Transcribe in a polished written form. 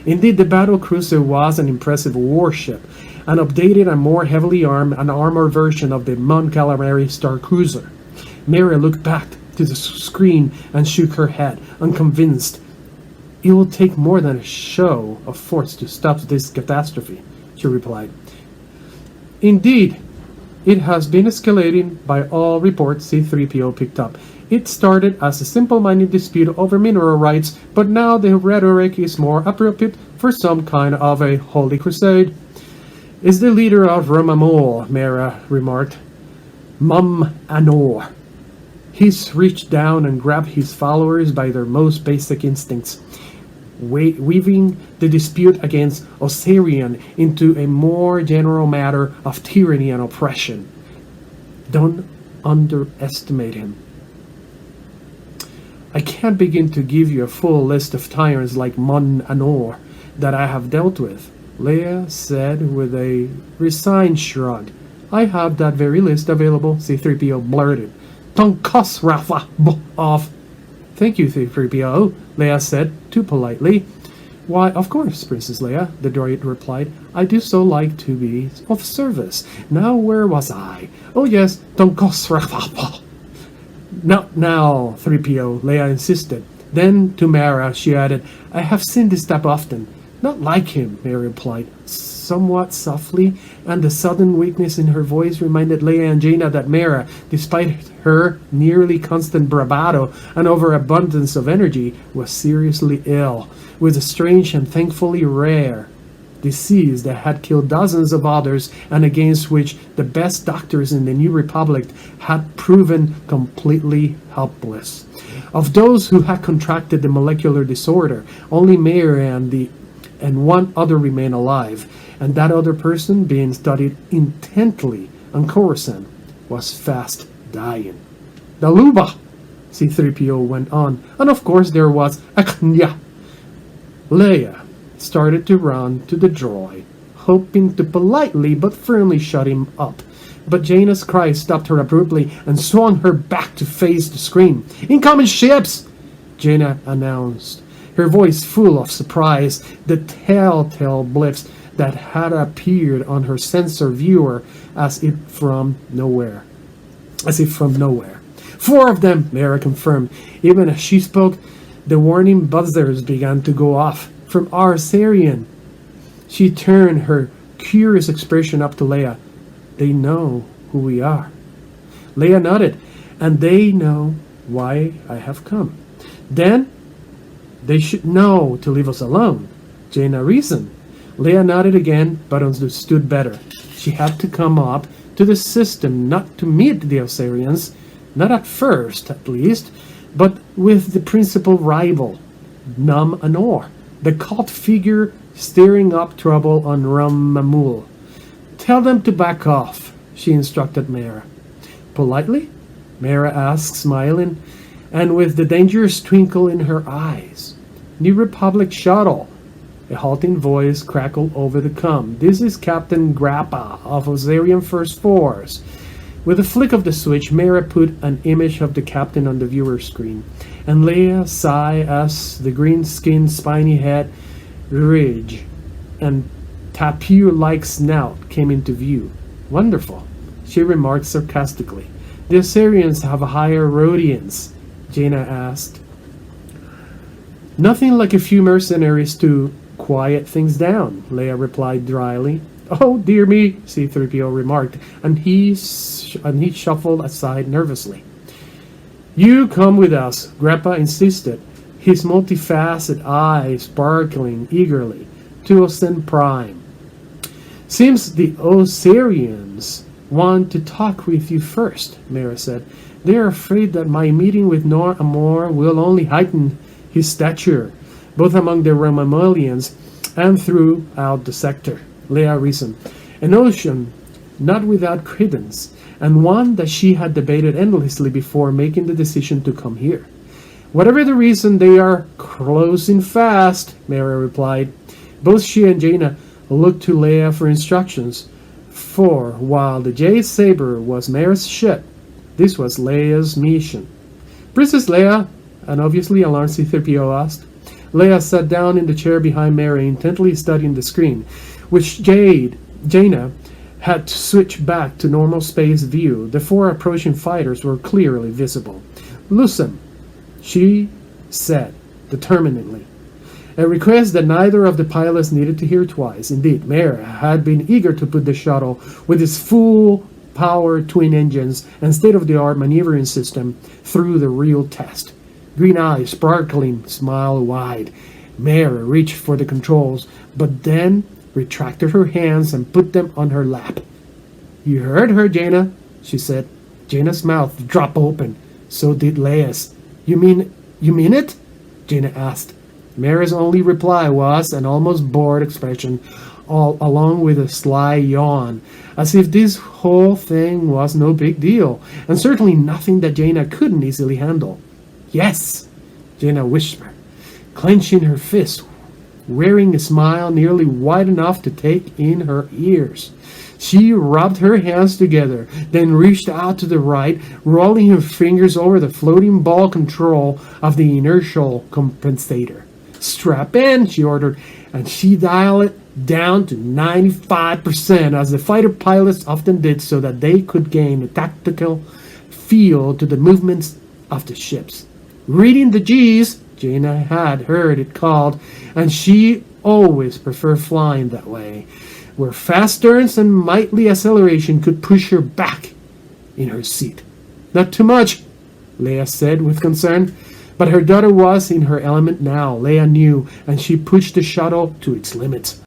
Indeed, the battle cruiser was an impressive warship, an updated and more heavily armed and armored version of the Mon Calamari Star Cruiser. Mary looked back to the screen and shook her head, unconvinced. It will take more than a show of force to stop this catastrophe, she replied. Indeed, it has been escalating by all reports, C-3PO picked up. It started as a simple-minded dispute over mineral rights, but now the rhetoric is more appropriate for some kind of a holy crusade. Is the leader of Romamol, Mera remarked. Mum Anor. He's reached down and grabbed his followers by their most basic instincts, weaving the dispute against Osirian into a more general matter of tyranny and oppression. Don't underestimate him. I can't begin to give you a full list of tyrants like Mon Anor that I have dealt with, Leia said with a resigned shrug. I have that very list available, C-3PO blurted. Don't cuss, Rafa, off. Thank you, C-3PO, Leia said, too politely. Why, of course, Princess Leia, the droid replied. I do so like to be of service. Now, where was I? Oh, yes, don't cuss, Rafa. Not now, 3PO, Leia insisted. Then, to Mara, she added, I have seen this type often. Not like him, Mary replied, somewhat softly, and the sudden weakness in her voice reminded Leia and Jaina that Mara, despite her nearly constant bravado and overabundance of energy, was seriously ill, with a strange and thankfully rare disease that had killed dozens of others and against which the best doctors in the New Republic had proven completely helpless. Of those who had contracted the molecular disorder, only Mary and one other remained alive, and that other person, being studied intently on Coruscant, was fast dying. Daluba, C-3PO went on, and of course there was Aknya. Leia started to run to the droid, hoping to politely but firmly shut him up. But Jaina's cry stopped her abruptly and swung her back to face the screen. Incoming ships! Jaina announced, her voice full of surprise, the telltale blips that had appeared on her sensor viewer as if from nowhere. 4 of them, Mara confirmed. Even as she spoke, the warning buzzers began to go off. From our Sarian. She turned her curious expression up to Leia. They know who we are. Leia nodded, and they know why I have come. Then they should know to leave us alone. Jaina reasoned. Leia nodded again, but understood better. She had to come up to the system not to meet the Osirians, not at first, at least, but with the principal rival, Num Anor, the cult figure stirring up trouble on Ramamul. Tell them to back off, she instructed Mara. Politely? Mara asked, smiling, and with the dangerous twinkle in her eyes. New Republic shuttle. A halting voice crackled over the comm. This is Captain Grappa of Osirian First Force. With a flick of the switch, Mara put an image of the captain on the viewer screen, and Leia sighed as the green-skinned spiny head, ridge, and tapir-like snout came into view. Wonderful, she remarked sarcastically. The Osirians have a higher Rhodians, Jaina asked. Nothing like a few mercenaries to quiet things down, Leia replied dryly. Oh, dear me, C-3PO remarked, and he shuffled aside nervously. You come with us, Grappa insisted, his multifaceted eyes sparkling eagerly. To Osen Prime. Seems the Osirians want to talk with you first, Mara said. They are afraid that my meeting with Nor Amor will only heighten his stature, both among the Romamolians and throughout the sector. Leia reasoned. A notion not without credence, and one that she had debated endlessly before making the decision to come here. Whatever the reason, they are closing fast, Mara replied. Both she and Jaina looked to Leia for instructions, for while the Jade Saber was Mara's ship, this was Leia's mission. Princess Leia, an obviously alarmed C-3PO asked, Leia sat down in the chair behind Mary, intently studying the screen, which Jaina had to switch back to normal space view. The 4 approaching fighters were clearly visible. "Listen," she said determinedly, a request that neither of the pilots needed to hear twice. Indeed, Mary had been eager to put the shuttle, with its full-power twin engines and state-of-the-art maneuvering system, through the real test. Green eyes sparkling, smile wide, Mary reached for the controls, but then retracted her hands and put them on her lap. "You heard her, Jaina," she said. Jaina's mouth dropped open. So did Leia's. You mean it?" Jaina asked. Mary's only reply was an almost bored expression, along with a sly yawn, as if this whole thing was no big deal, and certainly nothing that Jaina couldn't easily handle. "Yes," Jaina whispered, clenching her fist, wearing a smile nearly wide enough to take in her ears. She rubbed her hands together, then reached out to the right, rolling her fingers over the floating ball control of the inertial compensator. "Strap in," she ordered, and she dialed it down to 95%, as the fighter pilots often did, so that they could gain a tactical feel to the movements of the ships. "Reading the G's," Jaina had heard it called, and she always preferred flying that way, where fast turns and mighty acceleration could push her back in her seat. "Not too much," Leia said with concern, but her daughter was in her element now, Leia knew, and she pushed the shuttle to its limits.